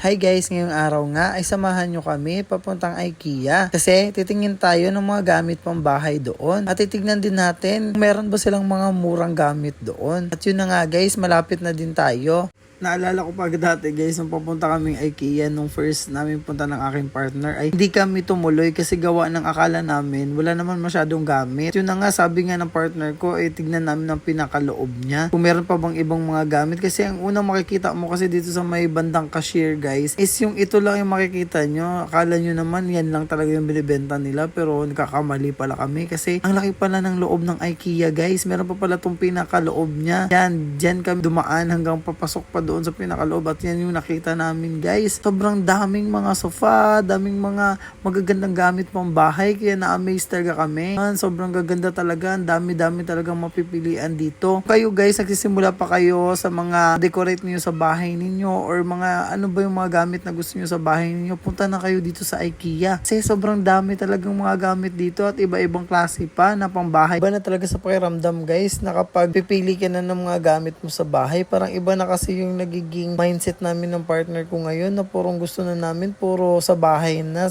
Hi guys, ngayong araw nga ay samahan nyo kami papuntang IKEA. Kasi titingin tayo ng mga gamit pang bahay doon. At titignan din natin kung meron ba silang mga murang gamit doon. At yun na nga guys, malapit na din tayo. Naalala ko pa dati guys, nung papunta kaming IKEA, nung first namin punta ng aking partner, ay hindi kami tumuloy kasi gawa ng akala namin wala naman masyadong gamit. Yun na nga, sabi nga ng partner ko, tignan namin ang pinakaloob niya. Kung meron pa bang ibang mga gamit. Kasi ang unang makikita mo kasi dito sa may bandang cashier guys, is yung ito lang yung makikita nyo. Akala nyo naman yan lang talaga yung binibenta nila, pero nagkakamali pala kami kasi ang laki pala ng loob ng IKEA guys. Meron pa pala itong pinakaloob niya. Yan, dyan kami dumaan hanggang papasok pa doon sa pinakaloob at yan yung nakita namin guys. Sobrang daming mga sofa, daming mga magagandang gamit pang bahay, kaya na-amaze talaga kami. Sobrang gaganda talaga, ang dami-dami talagang mapipilian dito. Kayo guys, nagsisimula pa kayo sa mga decorate niyo sa bahay ninyo or mga ano ba yung mga gamit na gusto niyo sa bahay ninyo, punta na kayo dito sa IKEA. Kasi sobrang dami talagang mga gamit dito at iba-ibang klase pa na pang bahay. Iba na talaga sa pakiramdam guys, na kapag pipili ka na ng mga gamit mo sa bahay, parang iba na kasi yung nagiging mindset namin ng partner ko ngayon na purong gusto na namin puro sa bahay na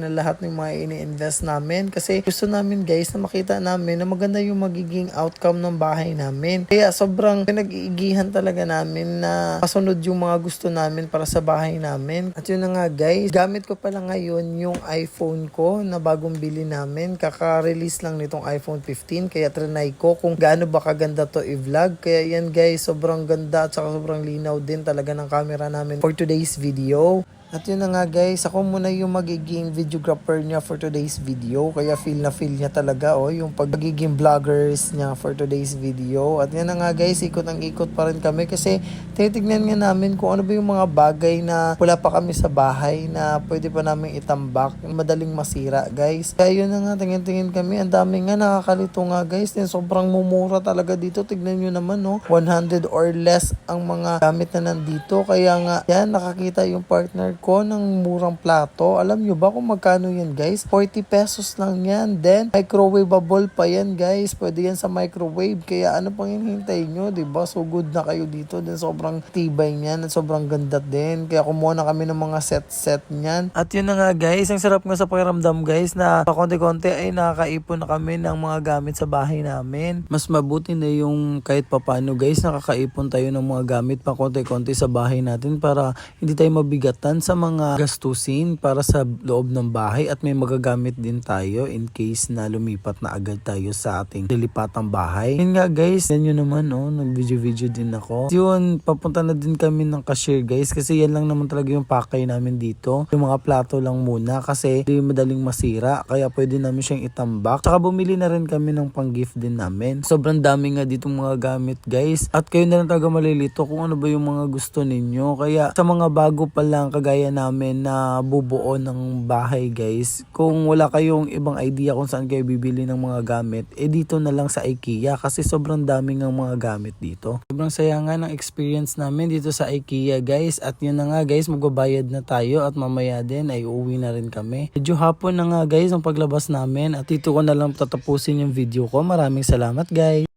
lahat ng mga ini-invest namin kasi gusto namin guys na makita namin na maganda yung magiging outcome ng bahay namin. Kaya sobrang pinag-iigihan talaga namin na pasunod yung mga gusto namin para sa bahay namin. At yun na nga guys, gamit ko pala ngayon yung iPhone ko na bagong bili namin. Kaka-release lang nitong iPhone 15 kaya trinay ko kung gaano ba kaganda to i-vlog. Kaya yan guys, sobrang ganda at saka sobrang linaw din talaga ng camera namin for today's video. At yun na nga guys, ako muna yung magiging videographer niya for today's video. Kaya feel niya talaga yung pagiging vloggers niya for today's video. At yun na nga guys, ikot ang ikot pa rin kami kasi titignan nga namin kung ano ba yung mga bagay na wala pa kami sa bahay na pwede pa namin itambak, madaling masira guys. Kaya yun na nga, tingin kami, ang dami nga, nakakalito nga guys. Then, sobrang mumura talaga dito, tignan nyo naman 100 or less ang mga gamit na nandito. Kaya nga, yan, nakakita yung partner ko ng murang plato. Alam nyo ba kung magkano yan guys? 40 pesos lang yan. Then, microwavable pa yan guys. Pwede yan sa microwave. Kaya ano pang hinihintay nyo, diba? So good na kayo dito. Then, sobrang tibay niyan at sobrang ganda din. Kaya kumuha na kami ng mga set niyan. At yun na nga guys, ang sarap nga sa pakiramdam guys na pakonti-konti ay nakakaipon na kami ng mga gamit sa bahay namin. Mas mabuti na yung kahit papano guys, nakakaipon tayo ng mga gamit pa konti-konti sa bahay natin para hindi tayo mabigatan sa mga gastusin para sa loob ng bahay at may magagamit din tayo in case na lumipat na agad tayo sa ating lilipatang bahay. Yun nga guys, yan yun naman nag-video din ako. Yun, papunta na din kami ng cashier guys kasi yan lang naman talaga yung pakay namin dito. Yung mga plato lang muna kasi hindi madaling masira kaya pwede namin siyang itambak. Tsaka bumili na rin kami ng pang-gift din namin. Sobrang dami nga ditong mga gamit guys at kayo na lang talaga malilito kung ano ba yung mga gusto ninyo. Kaya sa mga bago pa lang kagaya namin na bubuo ng bahay guys, kung wala kayong ibang idea kung saan kayo bibili ng mga gamit, dito na lang sa IKEA kasi sobrang daming ng mga gamit dito. Sobrang saya nga ng experience namin dito sa IKEA guys. At yun na nga guys, magbabayad na tayo at mamaya din ay uuwi na rin kami. Medyo hapon na nga guys ang paglabas namin at dito ko na lang tatapusin yung video ko. Maraming salamat guys.